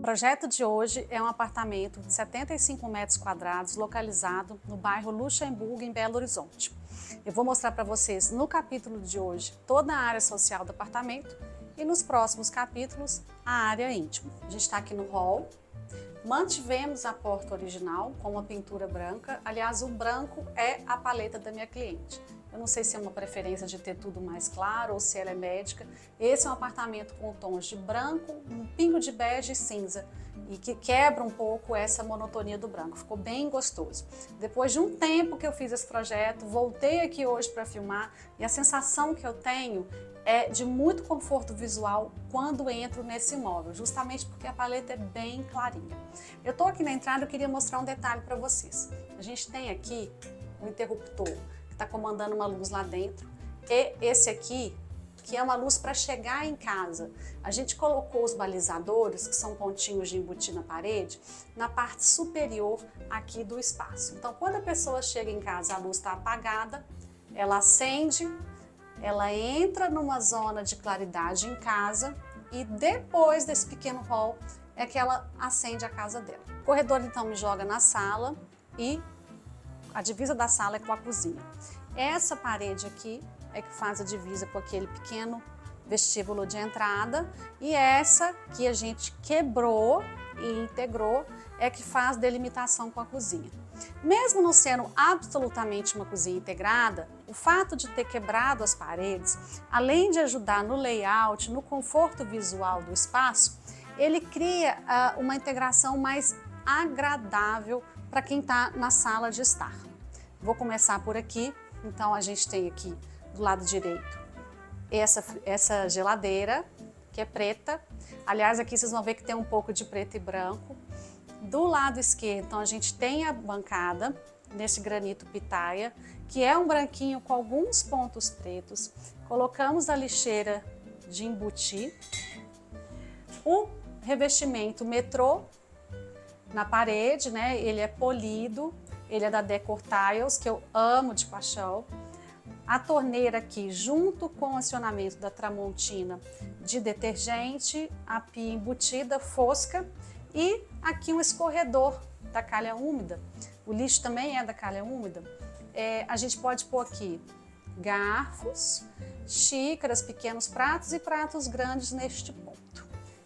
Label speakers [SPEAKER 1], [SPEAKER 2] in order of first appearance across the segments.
[SPEAKER 1] projeto de hoje é um apartamento de 75 metros quadrados localizado no bairro Luxemburgo, em Belo Horizonte. Eu vou mostrar para vocês no capítulo de hoje toda a área social do apartamento e nos próximos capítulos a área íntima. A gente está aqui no hall, mantivemos a porta original com uma pintura branca, aliás o branco é a paleta da minha cliente. Eu não sei se é uma preferência de ter tudo mais claro ou se ela é médica. Esse é um apartamento com tons de branco, um pingo de bege e cinza e que quebra um pouco essa monotonia do branco. Ficou bem gostoso. Depois de um tempo que eu fiz esse projeto, voltei aqui hoje para filmar e a sensação que eu tenho é de muito conforto visual quando entro nesse imóvel, justamente porque a paleta é bem clarinha. Eu estou aqui na entrada e queria mostrar um detalhe para vocês. A gente tem aqui um interruptor que está comandando uma luz lá dentro, e esse aqui, que é uma luz para chegar em casa. A gente colocou os balizadores, que são pontinhos de embutir na parede, na parte superior aqui do espaço. Então, quando a pessoa chega em casa, a luz está apagada, ela acende, ela entra numa zona de claridade em casa e depois desse pequeno hall é que ela acende a casa dela. O corredor, então, me joga na sala e a divisa da sala é com a cozinha. Essa parede aqui é que faz a divisa com aquele pequeno vestíbulo de entrada e essa que a gente quebrou e integrou é que faz delimitação com a cozinha. Mesmo não sendo absolutamente uma cozinha integrada, o fato de ter quebrado as paredes, além de ajudar no layout, no conforto visual do espaço, ele cria uma integração mais agradável para quem está na sala de estar. Vou começar por aqui. Então a gente tem aqui do lado direito essa geladeira que é preta. Aliás, aqui vocês vão ver que tem um pouco de preto e branco. Do lado esquerdo, então a gente tem a bancada nesse granito pitaia, que é um branquinho com alguns pontos pretos. Colocamos a lixeira de embutir. O revestimento metrô na parede, né? Ele é polido, ele é da Decor Tiles, que eu amo de paixão. A torneira aqui, junto com o acionamento da Tramontina de detergente, a pia embutida, fosca, e aqui um escorredor da calha úmida. O lixo também é da calha úmida. A gente pode pôr aqui garfos, xícaras, pequenos pratos e pratos grandes neste ponto.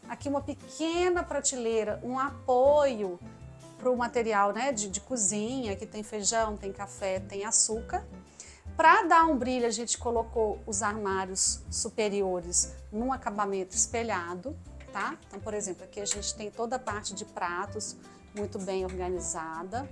[SPEAKER 1] Aqui uma pequena prateleira, um apoio para o material, né, de cozinha, que tem feijão, tem café, tem açúcar. Para dar um brilho, a gente colocou os armários superiores num acabamento espelhado, tá? Então, por exemplo, aqui a gente tem toda a parte de pratos muito bem organizada.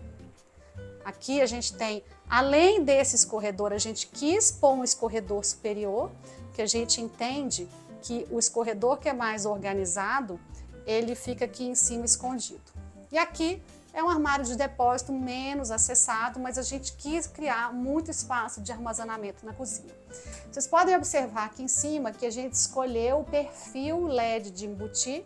[SPEAKER 1] Aqui a gente tem, além desse escorredor, a gente quis pôr um escorredor superior, que a gente entende que o escorredor que é mais organizado, ele fica aqui em cima escondido. E aqui é um armário de depósito menos acessado, mas a gente quis criar muito espaço de armazenamento na cozinha. Vocês podem observar aqui em cima que a gente escolheu o perfil LED de embutir,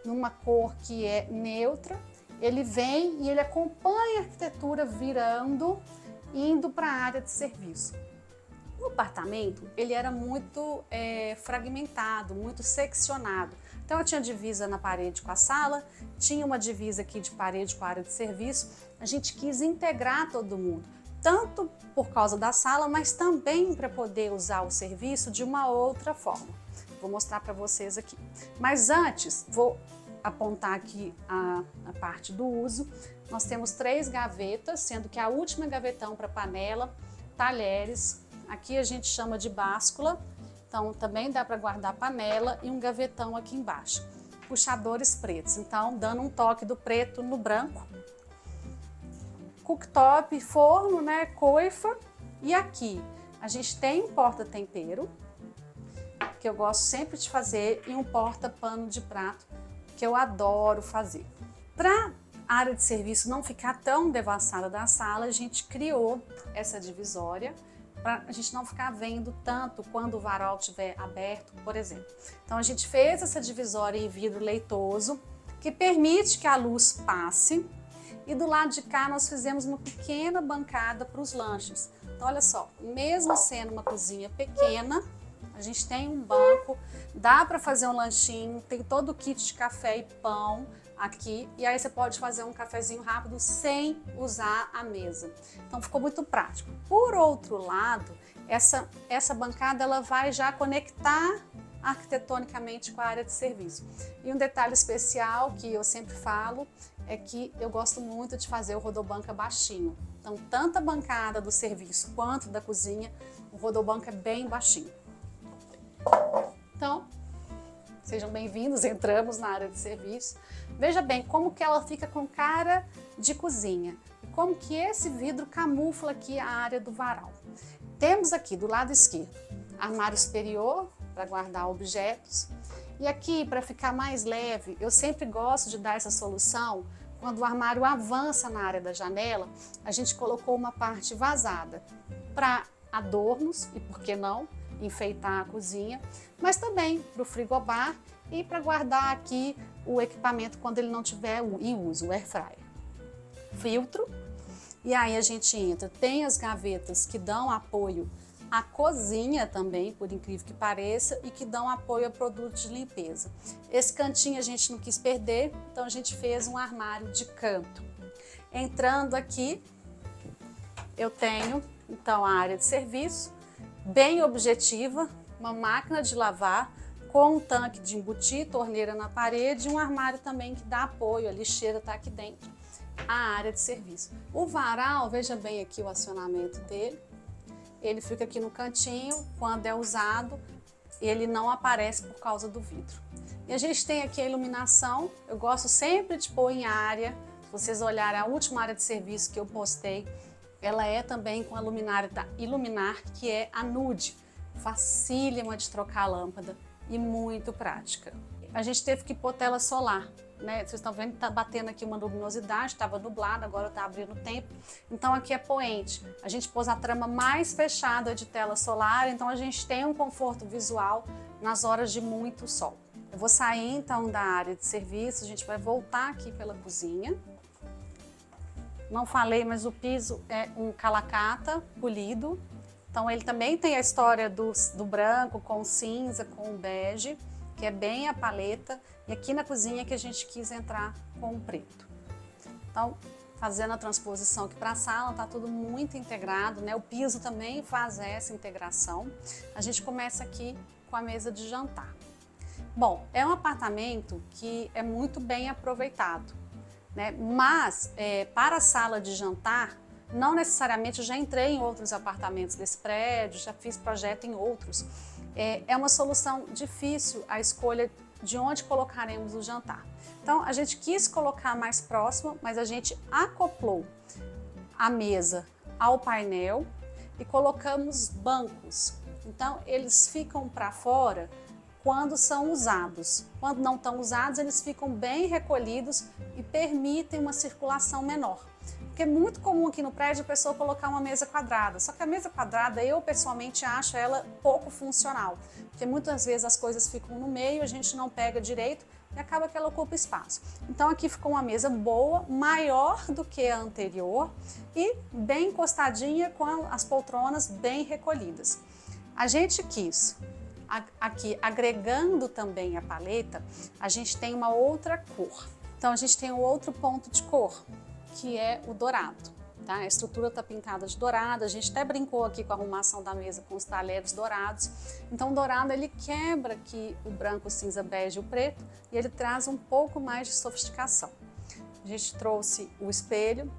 [SPEAKER 1] numa cor que é neutra. Ele vem e ele acompanha a arquitetura virando, indo para a área de serviço. O apartamento, ele era muito fragmentado, muito seccionado. Então eu tinha divisa na parede com a sala, tinha uma divisa aqui de parede com a área de serviço. A gente quis integrar todo mundo, tanto por causa da sala, mas também para poder usar o serviço de uma outra forma. Vou mostrar para vocês aqui. Mas antes, vou apontar aqui a parte do uso. Nós temos 3 gavetas, sendo que a última é gavetão para panela, talheres. Aqui a gente chama de báscula, então também dá para guardar panela e um gavetão aqui embaixo. Puxadores pretos, então dando um toque do preto no branco. Cooktop, forno, né, coifa. E aqui a gente tem um porta-tempero, que eu gosto sempre de fazer, e um porta-pano de prato, que eu adoro fazer. Para a área de serviço não ficar tão devassada da sala, a gente criou essa divisória, para a gente não ficar vendo tanto quando o varal estiver aberto, por exemplo. Então a gente fez essa divisória em vidro leitoso, que permite que a luz passe, e do lado de cá nós fizemos uma pequena bancada para os lanches. Então olha só, mesmo sendo uma cozinha pequena, a A gente tem um banco, dá para fazer um lanchinho, tem todo o kit de café e pão aqui, e aí você pode fazer um cafezinho rápido sem usar a mesa. Então ficou muito prático. Por outro lado, essa bancada ela vai já conectar arquitetonicamente com a área de serviço. E um detalhe especial que eu sempre falo é que eu gosto muito de fazer o rodobanca baixinho. Então, tanto a bancada do serviço quanto da cozinha, o rodobanca é bem baixinho. Então, sejam bem-vindos, entramos na área de serviço. Veja bem como que ela fica com cara de cozinha e como que esse vidro camufla aqui a área do varal. Temos aqui do lado esquerdo armário superior para guardar objetos e aqui, para ficar mais leve, eu sempre gosto de dar essa solução. Quando o armário avança na área da janela, a gente colocou uma parte vazada para adornos e, por que não, enfeitar a cozinha, mas também para o frigobar e para guardar aqui o equipamento quando ele não tiver em uso, o air fryer. Filtro, e aí a gente entra, tem as gavetas que dão apoio à cozinha também, por incrível que pareça, e que dão apoio a produtos de limpeza. Esse cantinho a gente não quis perder, então a gente fez um armário de canto. Entrando aqui, eu tenho então a área de serviço, bem objetiva, uma máquina de lavar com um tanque de embutir, torneira na parede e um armário também que dá apoio, a lixeira está aqui dentro, a área de serviço. O varal, veja bem aqui o acionamento dele, ele fica aqui no cantinho, quando é usado, ele não aparece por causa do vidro. E a gente tem aqui a iluminação, eu gosto sempre de pôr em área, se vocês olharem a última área de serviço que eu postei, ela é também com a luminária da Iluminar, que é a nude, facílima de trocar a lâmpada e muito prática. A gente teve que pôr tela solar, né? Vocês estão vendo que está batendo aqui uma luminosidade, estava nublado, agora está abrindo o tempo. Então aqui é poente. A gente pôs a trama mais fechada de tela solar, então a gente tem um conforto visual nas horas de muito sol. Eu vou sair então da área de serviço, a gente vai voltar aqui pela cozinha. Não falei, mas o piso é um calacata polido. Então ele também tem a história do branco com cinza, com bege, que é bem a paleta. E aqui na cozinha que a gente quis entrar com o preto. Então, fazendo a transposição aqui para a sala, tá tudo muito integrado, né? O piso também faz essa integração. A gente começa aqui com a mesa de jantar. Bom, é um apartamento que é muito bem aproveitado, né? Mas para a sala de jantar, não necessariamente, eu já entrei em outros apartamentos desse prédio, já fiz projeto em outros. É uma solução difícil a escolha de onde colocaremos o jantar. Então, a gente quis colocar mais próximo, mas a gente acoplou a mesa ao painel e colocamos bancos. Então, eles ficam para fora quando são usados. Quando não estão usados, eles ficam bem recolhidos e permitem uma circulação menor. Porque é muito comum aqui no prédio a pessoa colocar uma mesa quadrada, só que a mesa quadrada eu pessoalmente acho ela pouco funcional, porque muitas vezes as coisas ficam no meio, a gente não pega direito e acaba que ela ocupa espaço. Então aqui ficou uma mesa boa, maior do que a anterior e bem encostadinha com as poltronas bem recolhidas. A gente quis, aqui agregando também a paleta, a gente tem uma outra cor. Então a gente tem um outro ponto de cor, que é o dourado, tá? A estrutura está pintada de dourado, a gente até brincou aqui com a arrumação da mesa com os talheres dourados. Então o dourado ele quebra aqui o branco, o cinza, bege e o preto e ele traz um pouco mais de sofisticação. A gente trouxe o espelho,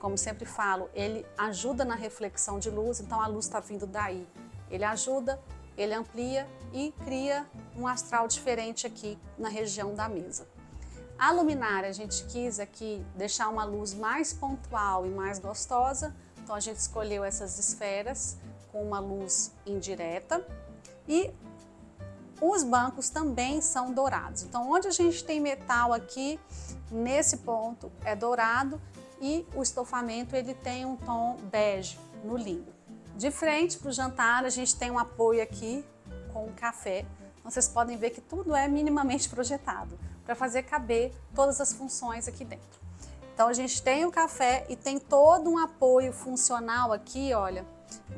[SPEAKER 1] como sempre falo, ele ajuda na reflexão de luz, então a luz está vindo daí. Ele ajuda, ele amplia e cria um astral diferente aqui na região da mesa. A luminária a gente quis aqui deixar uma luz mais pontual e mais gostosa, então a gente escolheu essas esferas com uma luz indireta e os bancos também são dourados. Então onde a gente tem metal aqui, nesse ponto é dourado e o estofamento ele tem um tom bege no linho. De frente para o jantar a gente tem um apoio aqui com café, então vocês podem ver que tudo é minimamente projetado para fazer caber todas as funções aqui dentro. Então a gente tem o café e tem todo um apoio funcional aqui, olha,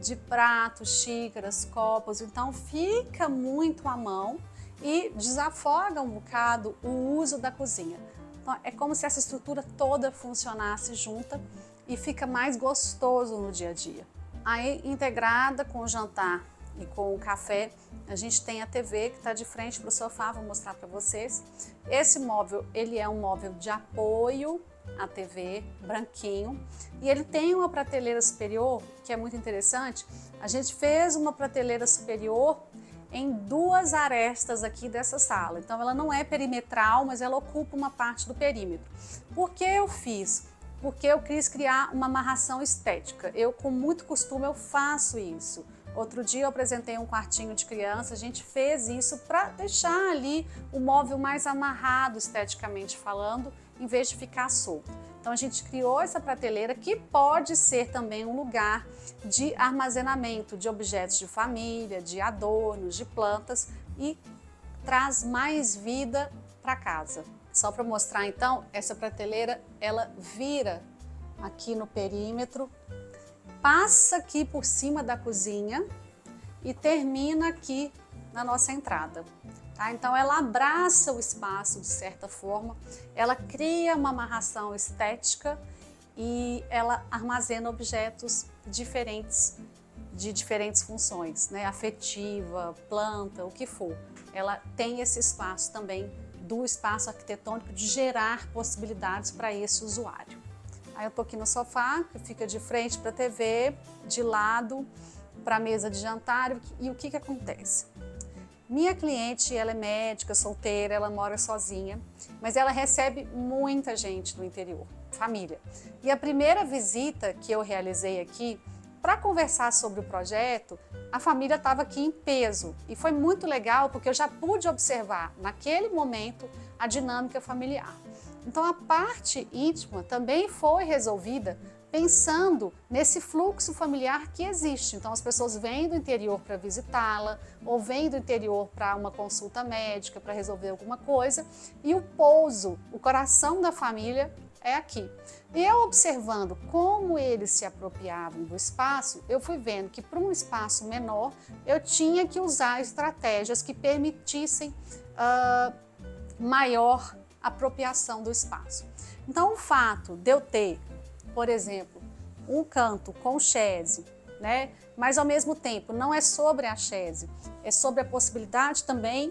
[SPEAKER 1] de pratos, xícaras, copos, então fica muito à mão e desafoga um bocado o uso da cozinha. Então, é como se essa estrutura toda funcionasse junta e fica mais gostoso no dia a dia. Aí, integrada com o jantar e com o café, a gente tem a TV que está de frente para o sofá, vou mostrar para vocês. Esse móvel, ele é um móvel de apoio à TV, branquinho, e ele tem uma prateleira superior, que é muito interessante. A gente fez uma prateleira superior em duas arestas aqui dessa sala. Então ela não é perimetral, mas ela ocupa uma parte do perímetro. Por que eu fiz? Porque eu quis criar uma amarração estética. Eu, com muito costume, eu faço isso. Outro dia eu apresentei um quartinho de criança, a gente fez isso para deixar ali o móvel mais amarrado esteticamente falando, em vez de ficar solto. Então a gente criou essa prateleira que pode ser também um lugar de armazenamento de objetos de família, de adornos, de plantas e traz mais vida para casa. Só para mostrar então, essa prateleira ela vira aqui no perímetro, passa aqui por cima da cozinha e termina aqui na nossa entrada. Tá? Então ela abraça o espaço de certa forma, ela cria uma amarração estética e ela armazena objetos diferentes, de diferentes funções, né? Afetiva, planta, o que for. Ela tem esse espaço também do espaço arquitetônico de gerar possibilidades para esse usuário. Aí eu tô aqui no sofá, que fica de frente para a TV, de lado para a mesa de jantar, e o que acontece? Minha cliente, ela é médica, solteira, ela mora sozinha, mas ela recebe muita gente do interior, família. E a primeira visita que eu realizei aqui, para conversar sobre o projeto, a família estava aqui em peso. E foi muito legal porque eu já pude observar, naquele momento, a dinâmica familiar. Então a parte íntima também foi resolvida pensando nesse fluxo familiar que existe. Então as pessoas vêm do interior para visitá-la, ou vêm do interior para uma consulta médica, para resolver alguma coisa, e o pouso, o coração da família é aqui. E eu observando como eles se apropriavam do espaço, eu fui vendo que para um espaço menor eu tinha que usar estratégias que permitissem maior apropriação do espaço. Então o fato de eu ter, por exemplo, um canto com chaise, né? Mas ao mesmo tempo não é sobre a chaise, é sobre a possibilidade também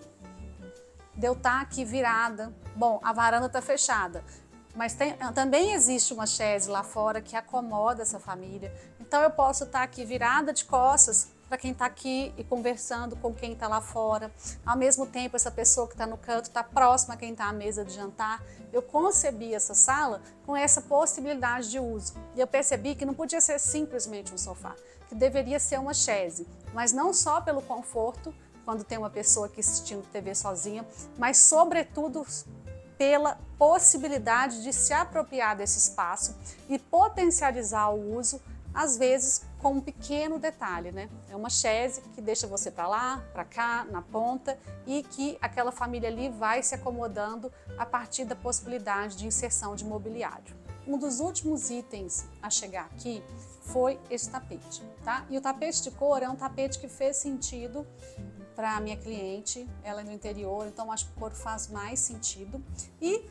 [SPEAKER 1] de eu estar aqui virada. Bom, a varanda está fechada, mas também existe uma chaise lá fora que acomoda essa família. Então eu posso estar aqui virada de costas para quem está aqui e conversando com quem está lá fora. Ao mesmo tempo, essa pessoa que está no canto está próxima a quem está à mesa de jantar. Eu concebi essa sala com essa possibilidade de uso. E eu percebi que não podia ser simplesmente um sofá, que deveria ser uma chaise, mas não só pelo conforto, quando tem uma pessoa aqui assistindo TV sozinha, mas sobretudo pela possibilidade de se apropriar desse espaço e potencializar o uso, às vezes com um pequeno detalhe, né? É uma chaise que deixa você para lá, para cá, na ponta, e que aquela família ali vai se acomodando a partir da possibilidade de inserção de mobiliário. Um dos últimos itens a chegar aqui foi esse tapete, tá? E o tapete de couro é um tapete que fez sentido para a minha cliente, ela é do interior, então acho que o couro faz mais sentido. E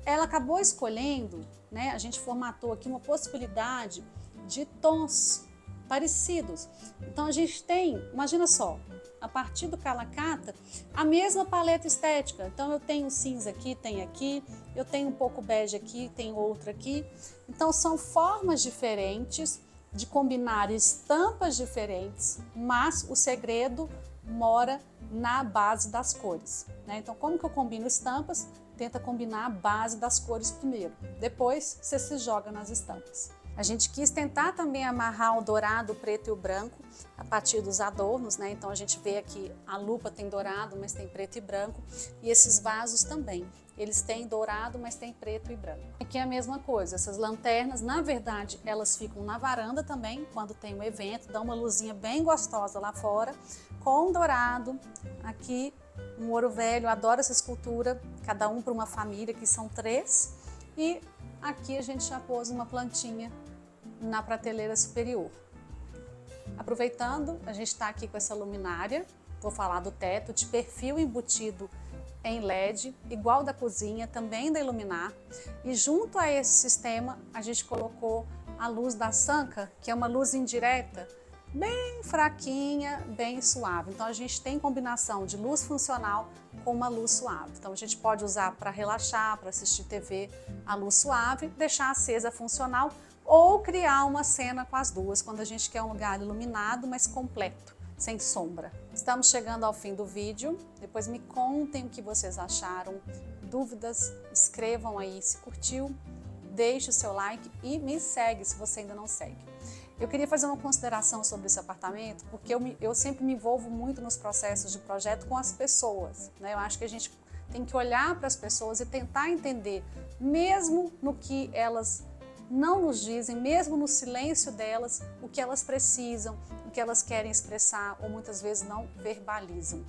[SPEAKER 1] ela acabou escolhendo, né? A gente formatou aqui uma possibilidade de tons parecidos. Então a gente tem, imagina só, a partir do calacata, a mesma paleta estética. Então eu tenho cinza aqui, tem aqui, eu tenho um pouco bege aqui, tem outro aqui. Então são formas diferentes de combinar estampas diferentes, mas o segredo mora na base das cores, né? Então como que eu combino estampas? Tenta combinar a base das cores primeiro, depois você se joga nas estampas. A gente quis tentar também amarrar o dourado, o preto e o branco a partir dos adornos, né? Então a gente vê aqui a lupa tem dourado, mas tem preto e branco, e esses vasos também. Eles têm dourado, mas tem preto e branco. Aqui é a mesma coisa, essas lanternas, na verdade, elas ficam na varanda também, quando tem um evento, dão uma luzinha bem gostosa lá fora, com dourado. Aqui, um ouro velho, eu adoro essa escultura, cada um para uma família, que são 3. E aqui a gente já pôs uma plantinha na prateleira superior. Aproveitando, a gente está aqui com essa luminária, vou falar do teto, de perfil embutido em LED, igual da cozinha, também da Iluminar. E junto a esse sistema, a gente colocou a luz da Sanka, que é uma luz indireta, bem fraquinha, bem suave. Então a gente tem combinação de luz funcional com uma luz suave. Então a gente pode usar para relaxar, para assistir TV, a luz suave, deixar acesa funcional ou criar uma cena com as duas, quando a gente quer um lugar iluminado, mas completo, sem sombra. Estamos chegando ao fim do vídeo, depois me contem o que vocês acharam, dúvidas, escrevam aí se curtiu, deixe o seu like e me segue se você ainda não segue. Eu queria fazer uma consideração sobre esse apartamento, porque eu sempre me envolvo muito nos processos de projeto com as pessoas, né? Eu acho que a gente tem que olhar para as pessoas e tentar entender, mesmo no que elas não nos dizem, mesmo no silêncio delas, o que elas precisam, o que elas querem expressar ou muitas vezes não verbalizam.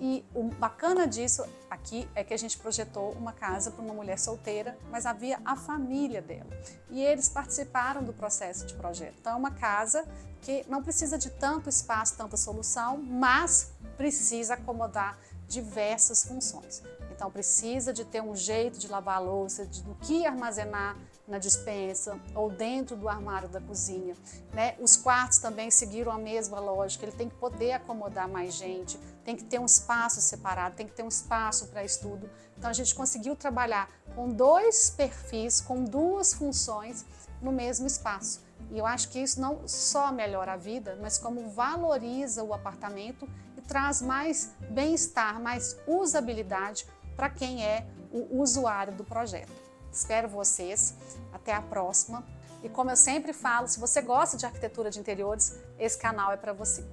[SPEAKER 1] E o bacana disso aqui é que a gente projetou uma casa para uma mulher solteira, mas havia a família dela. E eles participaram do processo de projeto. Então é uma casa que não precisa de tanto espaço, tanta solução, mas precisa acomodar diversas funções. Então precisa de ter um jeito de lavar a louça, do que armazenar na despensa ou dentro do armário da cozinha, né? Os quartos também seguiram a mesma lógica, ele tem que poder acomodar mais gente, tem que ter um espaço separado, tem que ter um espaço para estudo. Então a gente conseguiu trabalhar com dois perfis, com duas funções no mesmo espaço. E eu acho que isso não só melhora a vida, mas como valoriza o apartamento e traz mais bem-estar, mais usabilidade para quem é o usuário do projeto. Espero vocês, até a próxima. E como eu sempre falo, se você gosta de arquitetura de interiores, esse canal é para você.